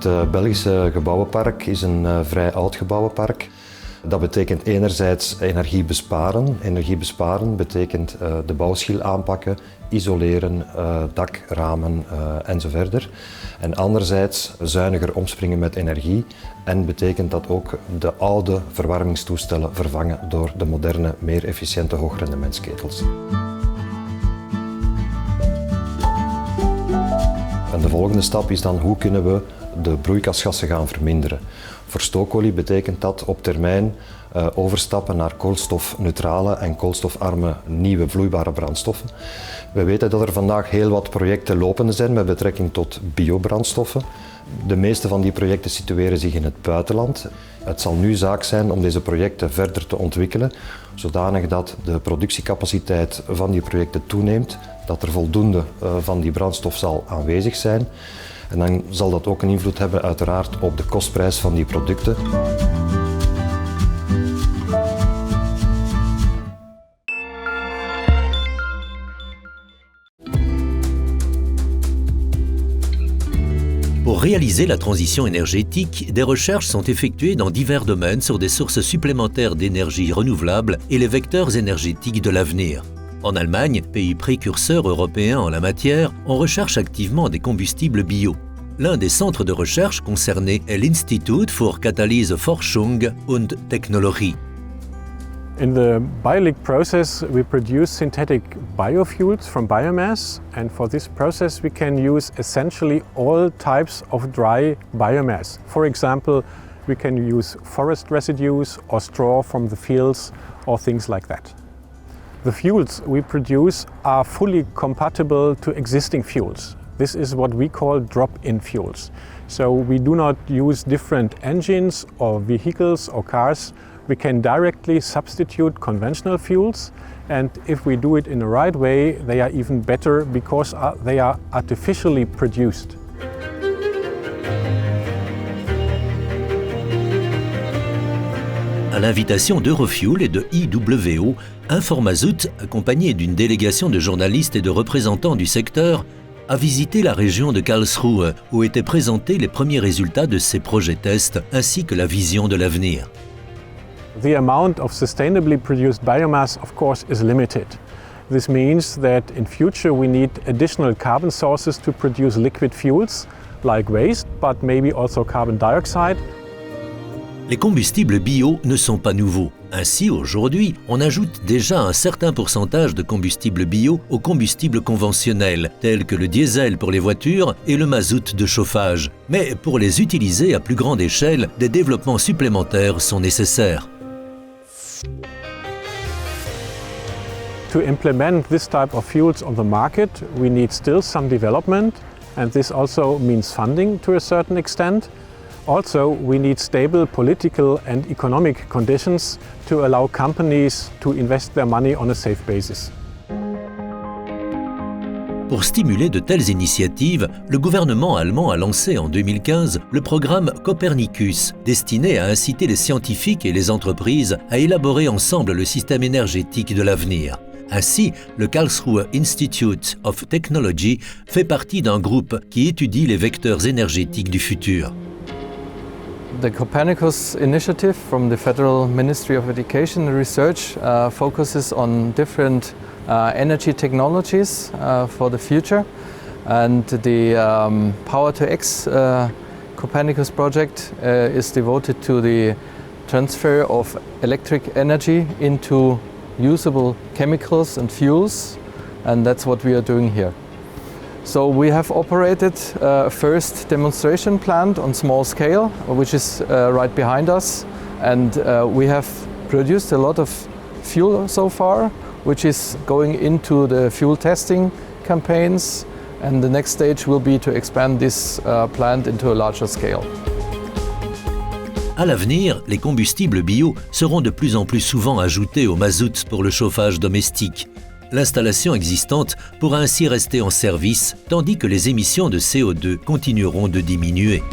Het Belgische gebouwenpark is een vrij oud gebouwenpark. Dat betekent enerzijds energie besparen. Energie besparen betekent de bouwschil aanpakken, isoleren, dak, ramen enzovoort. En anderzijds zuiniger omspringen met energie en betekent dat ook de oude verwarmingstoestellen vervangen door de moderne, meer efficiënte hoogrendementsketels. En de volgende stap is dan hoe kunnen we de broeikasgassen gaan verminderen. Voor stookolie betekent dat op termijn overstappen naar koolstofneutrale en koolstofarme nieuwe vloeibare brandstoffen. We weten dat er vandaag heel wat projecten lopende zijn met betrekking tot biobrandstoffen. De meeste van die projecten situeren zich in het buitenland. Het zal nu zaak zijn om deze projecten verder te ontwikkelen, zodanig dat de productiecapaciteit van die projecten toeneemt, dat er voldoende van die brandstof zal aanwezig zijn. En dan zal dat ook een invloed hebben uiteraard op de kostprijs van die producten. Pour réaliser la transition énergétique, des recherches sont effectuées dans divers domaines sur des sources supplémentaires d'énergie renouvelable et les vecteurs énergétiques de l'avenir. En Allemagne, pays précurseur européen en la matière, on recherche activement des combustibles bio. L'un des centres de recherche concernés est l'Institut für Katalyseforschung und Technologie. In the BioLiq process, we produce synthetic biofuels from biomass, and for this process we can use essentially all types of dry biomass. For example, we can use forest residues or straw from the fields or things like that. The fuels we produce are fully compatible to existing fuels. This is what we call drop-in fuels. So we do not use different engines or vehicles or cars. We can directly substitute conventional fuels, and if we do it in the right way, they are even better because they are artificially produced. À l'invitation d'Eurofuel et de IWO, Informazout, accompagné d'une délégation de journalistes et de représentants du secteur, a visité la région de Karlsruhe où étaient présentés les premiers résultats de ces projets tests ainsi que la vision de l'avenir. The amount of sustainably produced biomass, of course, is limited. This means that in future we need additional carbon sources to produce liquid fuels like waste, but maybe also carbon dioxide. Les combustibles bio ne sont pas nouveaux. Ainsi, aujourd'hui, on ajoute déjà un certain pourcentage de combustibles bio aux combustibles conventionnels, tels que le diesel pour les voitures et le mazout de chauffage. Mais pour les utiliser à plus grande échelle, des développements supplémentaires sont nécessaires. To implement this type of fuels on the market, we need still some development, and this also means funding to a certain extent. Also, we need stable political and economic conditions to allow companies to invest their money on a safe basis. Pour stimuler de telles initiatives, le gouvernement allemand a lancé en 2015 le programme Copernicus, destiné à inciter les scientifiques et les entreprises à élaborer ensemble le système énergétique de l'avenir. Ainsi, le Karlsruhe Institute of Technology fait partie d'un groupe qui étudie les vecteurs énergétiques du futur. The Copernicus initiative from the Federal Ministry of Education and Research focuses on different energy technologies for the future, and the Power2X Copernicus project is devoted to the transfer of electric energy into usable chemicals and fuels, and that's what we are doing here. So we have operated a first demonstration plant on small scale, which is right behind us, and we have produced a lot of fuel so far, which is going into the fuel testing campaigns, and the next stage will be to expand this plant into a larger scale. À l'avenir, les combustibles bio seront de plus en plus souvent ajoutés au mazout pour le chauffage domestique. L'installation existante pourra ainsi rester en service, tandis que les émissions de CO2 continueront de diminuer.